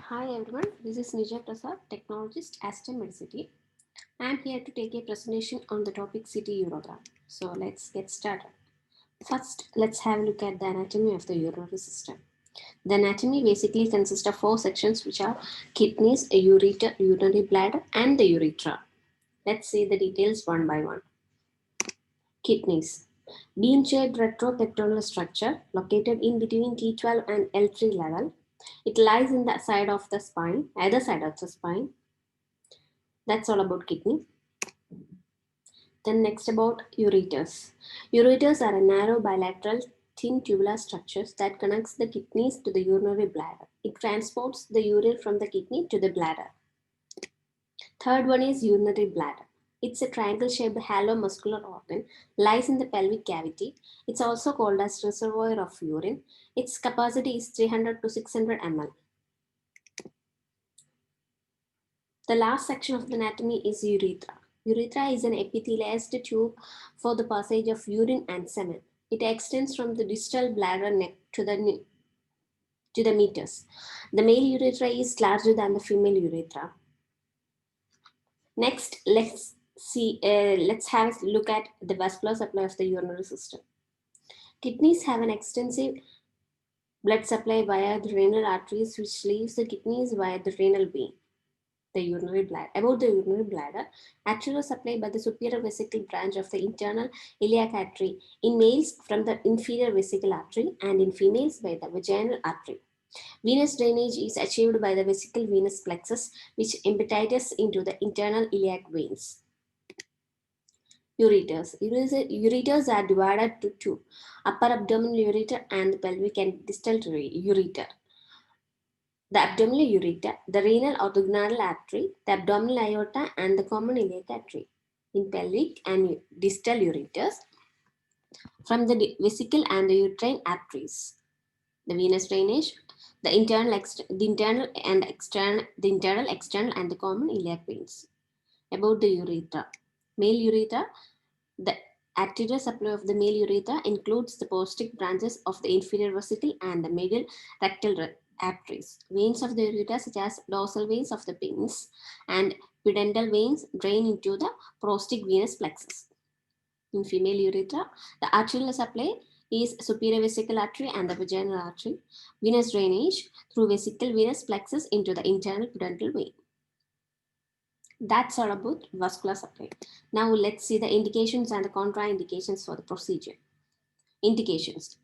Hi everyone, this is Neeja Prasad, Technologist, Aster Medcity. I am here to take a presentation on the topic City Urogram. So let's get started. First, let's have a look at the anatomy of the urinary system. The anatomy basically consists of four sections, which are kidneys, a ureter, urinary bladder, and the urethra. Let's see the details one by one. Kidneys. Bean-shaped retropectoral structure located in between T12 and L3 level. It lies in the side of the spine, either side of the spine. That's all about kidney. Then next about ureters. Ureters are a narrow bilateral thin tubular structures that connects the kidneys to the urinary bladder. It transports the urine from the kidney to the bladder. Third one is urinary bladder. It's a triangle-shaped hollow muscular organ, lies in the pelvic cavity. It's also called as reservoir of urine. Its capacity is 300 to 600 ml. The last section of the anatomy is urethra. Urethra is an epithelialized tube for the passage of urine and semen. It extends from the distal bladder neck to the meatus. The male urethra is larger than the female urethra. Next, let's have a look at the vascular supply of the urinary system. Kidneys have an extensive blood supply via the renal arteries, which leaves the kidneys via the renal vein. The urinary bladder. About the urinary bladder, arterial supply by the superior vesical branch of the internal iliac artery in males from the inferior vesical artery and in females by the vaginal artery. Venous drainage is achieved by the vesical venous plexus, which empties into the internal iliac veins. Ureters. Ureters are divided to two: upper abdominal ureter and the pelvic and distal ureter. The abdominal ureter, the renal or the gonadal artery, the abdominal aorta, and the common iliac artery. In pelvic and distal ureters, from the vesical and the uterine arteries. The venous drainage, the internal, external, and the common iliac veins. About the urethra. Male urethra, the arterial supply of the male urethra includes the posterior branches of the inferior vesicle and the middle rectal arteries. Veins of the urethra, such as dorsal veins of the penis and pudendal veins, drain into the prostate venous plexus. In female urethra, the arterial supply is superior vesical artery and the vaginal artery. Venous drainage through vesical venous plexus into the internal pudendal vein. That's all about vascular supply. Now let's see the indications and the contraindications for the procedure. Indications.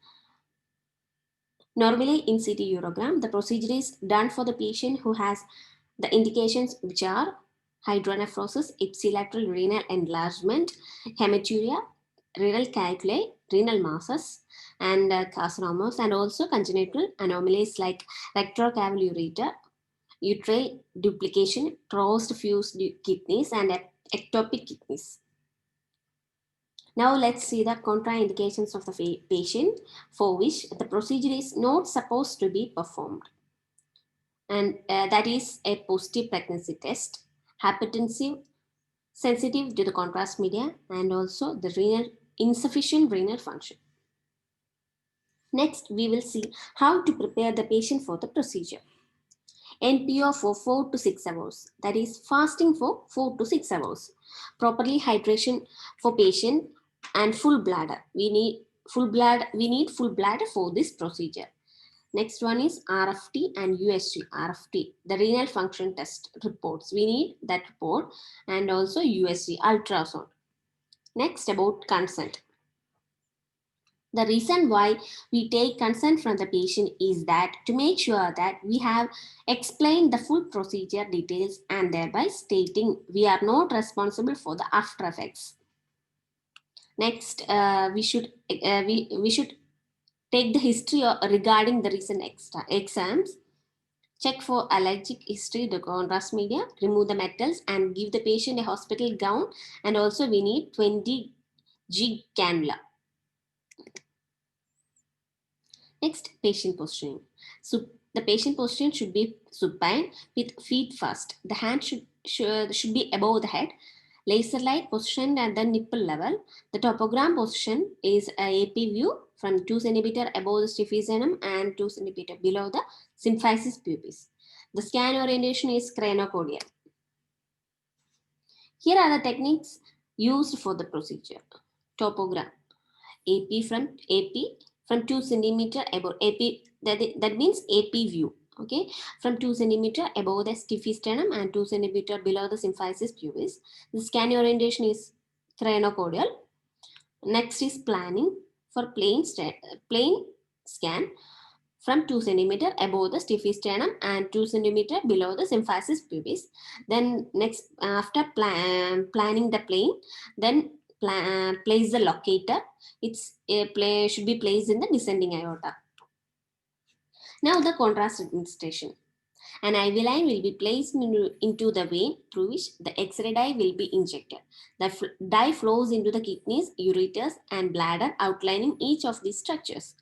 Normally in CT urogram, the procedure is done for the patient who has the indications which are hydronephrosis, ipsilateral renal enlargement, hematuria, renal calculi, renal masses, and carcinomas, and also congenital anomalies like rectocaval ureter, uterine duplication, closed fused kidneys, and ectopic kidneys. Now let's see the contraindications of the patient for which the procedure is not supposed to be performed. And that is a positive pregnancy test, hypertensive, sensitive to the contrast media, and also the insufficient renal function. Next, we will see how to prepare the patient for the procedure. NPO for 4 to 6 hours, that is fasting for 4 to 6 hours. Properly hydration for patient and full bladder. We need full bladder for this procedure. Next one is RFT and USG. RFT, the renal function test reports. We need that report, and also USG, ultrasound. Next, about consent. The reason why we take consent from the patient is that to make sure that we have explained the full procedure details and thereby stating we are not responsible for the after effects. Next, we should take the history regarding the recent exams. Check for allergic history, the contrast media, remove the metals, and give the patient a hospital gown. And also we need 20 G cannula. Next, patient positioning. So the patient position should be supine with feet first. The hand should be above the head. Laser light positioned at the nipple level. The topogram position is a AP view from 2 cm above the staphysarum and 2 cm below the symphysis pubis. The scan orientation is craniopodial. Here are the techniques used for the procedure. Topogram. AP from 2 centimeter above AP, that means AP view. Okay, from 2 centimeter above the stiffy-sternum and 2 centimeter below the symphysis pubis. The scan orientation is craniopodial. Next is planning for plain scan from 2 centimeter above the stiffy-sternum and 2 centimeter below the symphysis pubis. Then next, after planning the plane, then place the locator. Should be placed in the descending aorta. Now the contrast administration. An IV line will be placed into the vein through which the X-ray dye will be injected. The dye flows into the kidneys, ureters, and bladder, outlining each of these structures.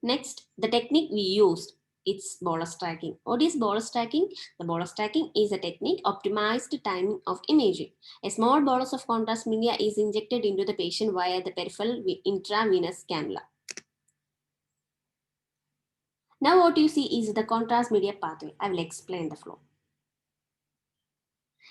Next, the technique we used, it's bolus tracking. What is bolus tracking? The bolus tracking is a technique optimized timing of imaging. A small bolus of contrast media is injected into the patient via the peripheral intravenous cannula. Now what you see is the contrast media pathway. I will explain the flow.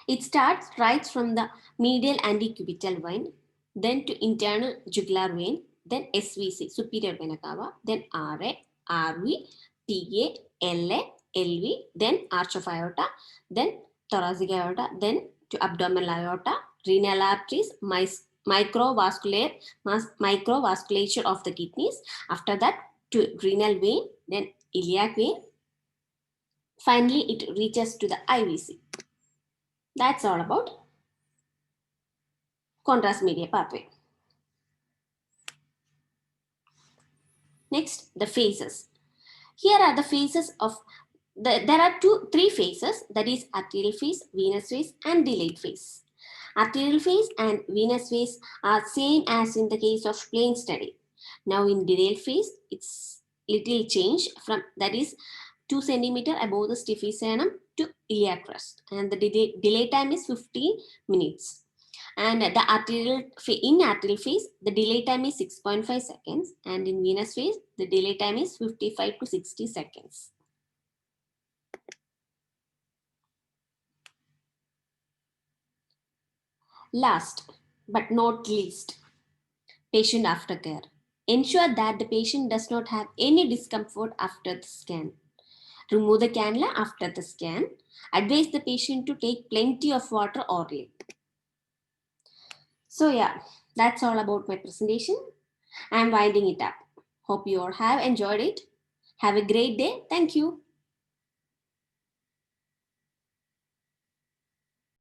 It starts right from the medial antecubital vein, then to internal jugular vein, then SVC, superior vena cava, then RA, RV, TA, LA, LV, then arch of aorta, then thoracic aorta, then to abdominal aorta, renal arteries, microvasculature of the kidneys. After that, to renal vein, then iliac vein. Finally, it reaches to the IVC. That's all about contrast media pathway. Next, the phases. Here are the phases of there are three phases, that is arterial phase, venous phase, and delayed phase. Arterial phase and venous phase are same as in the case of plain study. Now in delayed phase, it's little change from, that is 2 centimeter above the stiffy sternum to iliac crest, and the delay time is 15 minutes. And in arterial phase, the delay time is 6.5 seconds, and in venous phase, the delay time is 55 to 60 seconds. Last but not least, patient aftercare. Ensure that the patient does not have any discomfort after the scan. Remove the cannula after the scan. Advise the patient to take plenty of water orally. So yeah, that's all about my presentation. I'm winding it up. Hope you all have enjoyed it. Have a great day. Thank you.